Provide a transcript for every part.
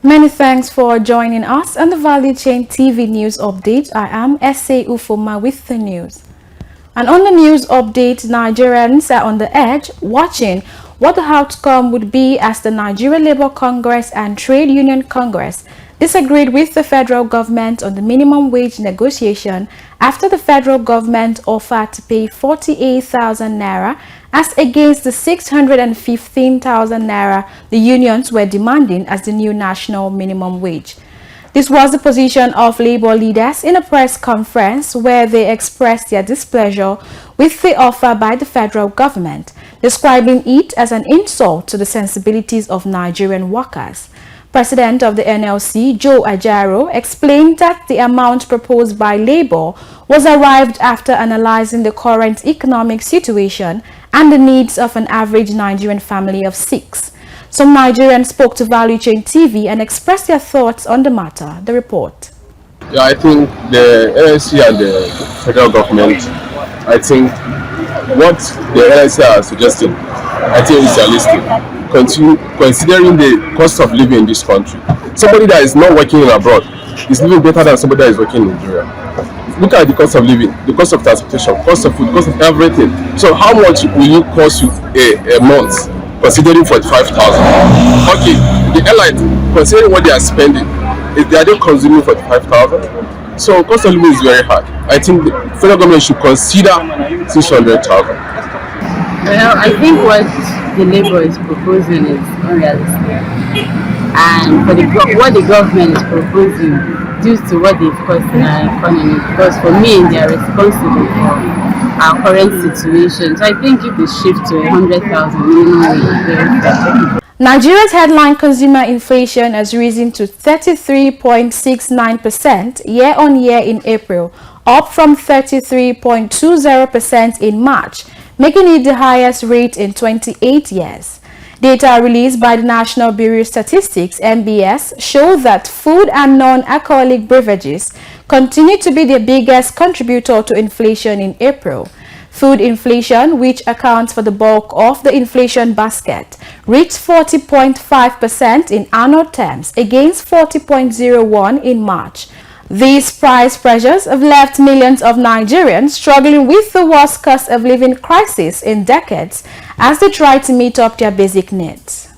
Many thanks for joining us on the Value Chain TV News Update. I am S.A. Ufoma with the news. And on the news update, Nigerians are on the edge watching what the outcome would be as the Nigeria Labour Congress and Trade Union Congress disagreed with the federal government on the minimum wage negotiation after the federal government offered to pay 48,000 naira as against the 615,000 naira the unions were demanding as the new national minimum wage. This was the position of labor leaders in a press conference where they expressed their displeasure with the offer by the federal government, describing it as an insult to the sensibilities of Nigerian workers. President of the NLC, Joe Ajaro, explained that the amount proposed by Labour was arrived after analyzing the current economic situation and the needs of an average Nigerian family of 6. Some Nigerians spoke to Value Chain TV and expressed their thoughts on the matter. The report. Yeah, I think the NLC and the federal government, I think what the NLC has suggested, I think is realistic. Considering the cost of living in this country, somebody that is not working abroad is living better than somebody that is working in Nigeria. Look at the cost of living, the cost of transportation, cost of food, cost of everything. So how much will it cost you a month? Considering 45,000. Okay, the airline, considering what they are spending, are they consuming 45,000? So cost of living is very hard. I think the federal government should consider 600,000. Well, I think what the Labour is proposing is unrealistic, and for what the government is proposing due to what they've caused in our economy, because for me they are responsible for our current situation. So I think if they shift to 100,000 minimum wage, Nigeria's headline consumer inflation has risen to 33.69% year-on-year in April, up from 33.20% in March, making it the highest rate in 28 years. Data released by the National Bureau of Statistics (NBS) show that food and non-alcoholic beverages continue to be the biggest contributor to inflation in April. Food inflation, which accounts for the bulk of the inflation basket, reached 40.5% in annual terms against 40.01% in March. These price pressures have left millions of Nigerians struggling with the worst cost of living crisis in decades as they try to meet up their basic needs.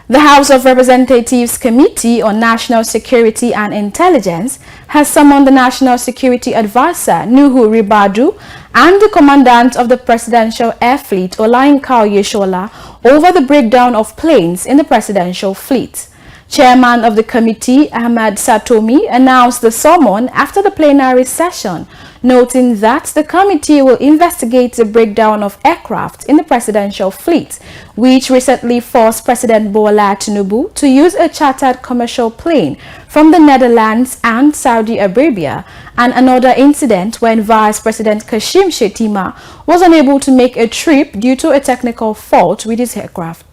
The House of Representatives Committee on National Security and Intelligence has summoned the National Security Advisor, Nuhu Ribadu, and the Commandant of the Presidential Air Fleet, Olayinka Oyeshola, over the breakdown of planes in the Presidential Fleet. Chairman of the committee, Ahmad Satomi, announced the summon after the plenary session, noting that the committee will investigate the breakdown of aircraft in the presidential fleet, which recently forced President Bola Tinubu to use a chartered commercial plane from the Netherlands and Saudi Arabia, and another incident when Vice President Kashim Shettima was unable to make a trip due to a technical fault with his aircraft.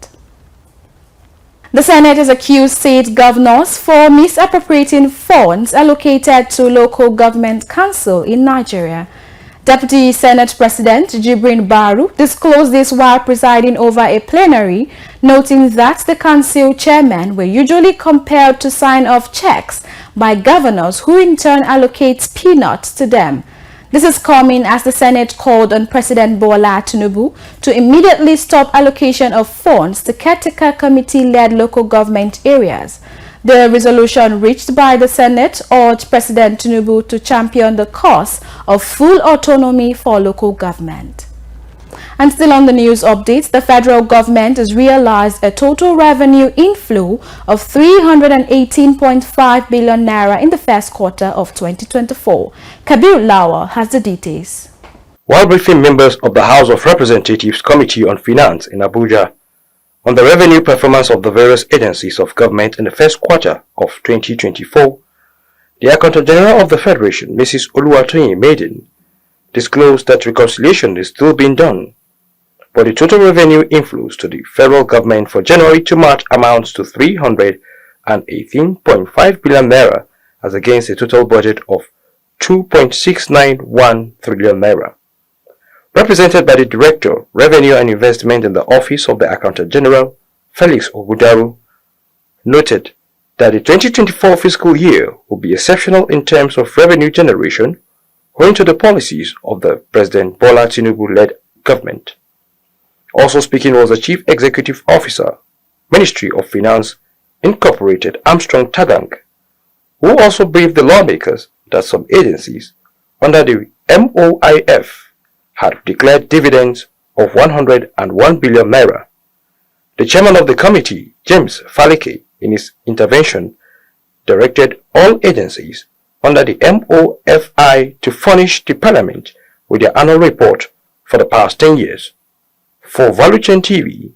The Senate has accused state governors for misappropriating funds allocated to local government council in Nigeria. Deputy Senate President Jibrin Baru disclosed this while presiding over a plenary, noting that the council chairmen were usually compelled to sign off checks by governors who in turn allocate peanuts to them. This is coming as the Senate called on President Bola Tinubu to immediately stop allocation of funds to caretaker committee-led local government areas. The resolution reached by the Senate urged President Tinubu to champion the cause of full autonomy for local government. And still on the news updates, the federal government has realized a total revenue inflow of 318.5 billion naira in the first quarter of 2024. Kabir Lawal has the details. While briefing members of the House of Representatives Committee on Finance in Abuja on the revenue performance of the various agencies of government in the first quarter of 2024, the Accountant General of the Federation, Mrs. Oluwatoyin Maiden, disclosed that reconciliation is still being done, but the total revenue inflows to the federal government for January to March amounts to 318.5 billion naira as against a total budget of 2.691 trillion naira. Represented by the Director, Revenue and Investment in the Office of the Accountant General, Felix Ogudaru, noted that the 2024 fiscal year will be exceptional in terms of revenue generation owing to the policies of the President Bola Tinubu-led government. Also speaking was the Chief Executive Officer, Ministry of Finance, Incorporated Armstrong Tagang, who also briefed the lawmakers that some agencies under the MOIF had declared dividends of 101 billion naira. The chairman of the committee, James Faleke, in his intervention, directed all agencies under the MOFI to furnish the parliament with their annual report for the past 10 years. For Valuchen TV,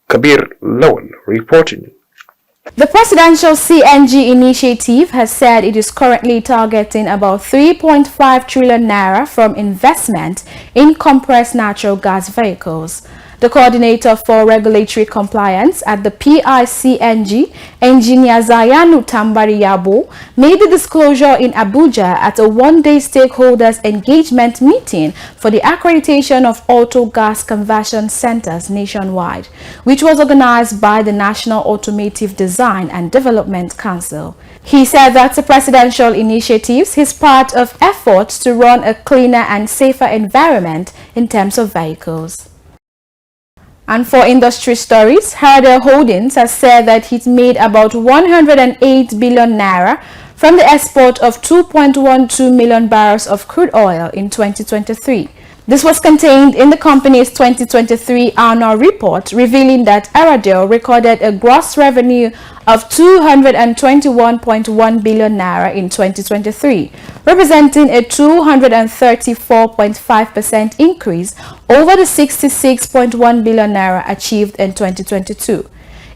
Kabir Lawal reporting. The Presidential CNG initiative has said it is currently targeting about 3.5 trillion naira from investment in compressed natural gas vehicles. The coordinator for regulatory compliance at the PICNG, Engineer Zayanu Tambariyabo, made the disclosure in Abuja at a one-day stakeholders engagement meeting for the accreditation of auto gas conversion centers nationwide, which was organized by the National Automotive Design and Development Council. He said that the presidential initiatives is part of efforts to run a cleaner and safer environment in terms of vehicles. And for industry stories, Herder Holdings has said that it made about 108 billion naira from the export of 2.12 million barrels of crude oil in 2023. This was contained in the company's 2023 annual report, revealing that Aradel recorded a gross revenue of 221.1 billion naira in 2023, representing a 234.5% increase over the 66.1 billion naira achieved in 2022.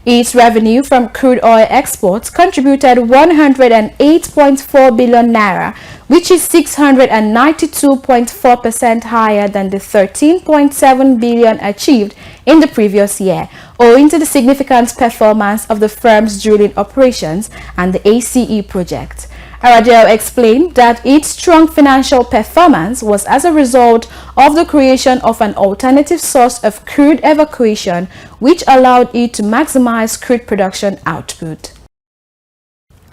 Its revenue from crude oil exports contributed 108.4 billion naira, which is 692.4% higher than the 13.7 billion achieved in the previous year, owing to the significant performance of the firm's drilling operations and the ACE project. Aradel explained that its strong financial performance was as a result of the creation of an alternative source of crude evacuation, which allowed it to maximize crude production output.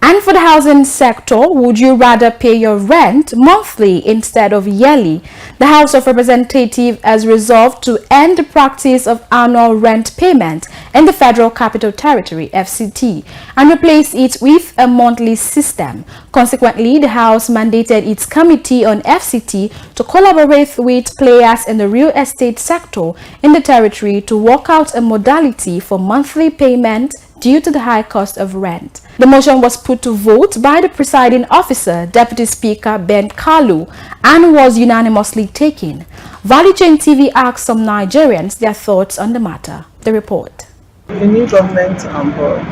And for the housing sector, would you rather pay your rent monthly instead of yearly? The House of Representatives has resolved to end the practice of annual rent payment in the Federal Capital Territory, FCT, and replace it with a monthly system. Consequently, the House mandated its Committee on FCT to collaborate with players in the real estate sector in the territory to work out a modality for monthly payment due to the high cost of rent. The motion was put to vote by the presiding officer, Deputy Speaker Ben Kalu, and was unanimously taken. Valuchen TV asked some Nigerians their thoughts on the matter. The report. The new government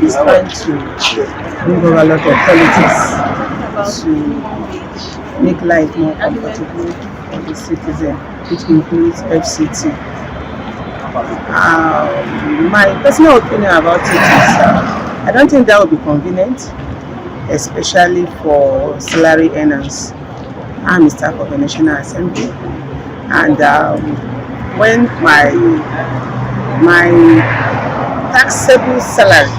is trying to bring over a lot of politics to make life more comfortable for the citizen, which includes FCT. My personal opinion about it is I don't think that would be convenient, especially for salary earners. I'm a staff of the National Assembly, and when my taxable salary,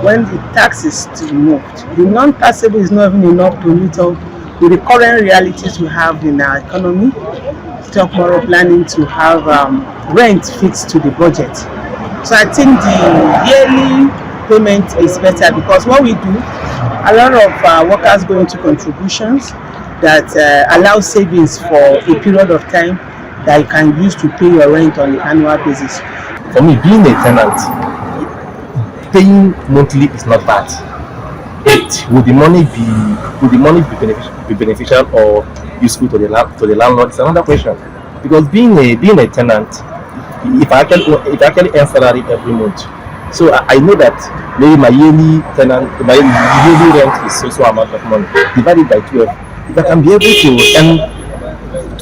when the tax is removed, the non-taxable is not even enough to meet up with the current realities we have in our economy. Talk more planning to have rent fixed to the budget. So I think the yearly payment is better, because what we do, a lot of workers go into contributions that allow savings for a period of time that you can use to pay your rent on an annual basis. For me, being a tenant, paying monthly is not bad. But would the money be beneficial or useful to the landlord? It's another question. Because being a tenant, if I actually earn salary every month, so I know that maybe my yearly rent is so amount of money divided by 12. If I can be able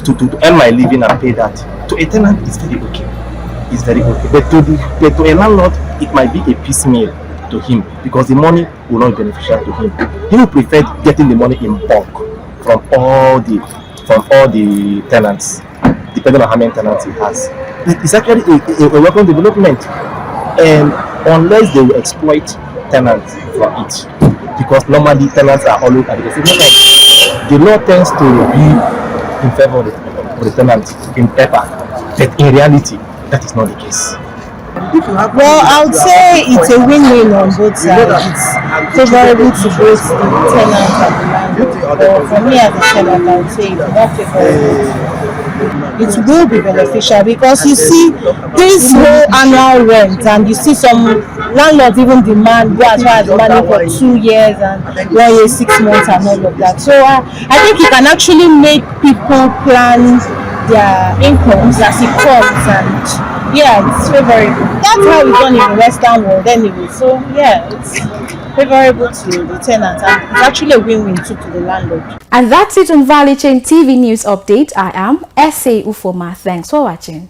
to earn my living and pay that, to a tenant it's very okay. It's very okay. But to a landlord, it might be a piecemeal to him, because the money will not be beneficial to him. He will prefer getting the money in bulk from all the tenants, depending on how many tenants he has. It's actually a welcome development. And unless they will exploit tenants for it. Because normally tenants are always at the same time. The law tends to be in favor of the tenant in paper, but in reality, that is not the case. Well, I would say it's a win-win on both sides. It's favorable to both the tenant and the landlord. But for me as a tenant, I would say it's more favorable. It will be beneficial because you see this whole annual rent, and you see some landlords even demand go as far as demanding for 2 years and 1 year, 6 months, and all of that. So I think it can actually make people plan their incomes as it comes, and yeah, it's favorable. That's how it's done in the Western world anyway. So yeah, it's favorable to the tenant, and it's actually a win-win too to the landlord. And that's it on Value Chain TV News Update. I am S.A. Ufoma. Thanks for watching.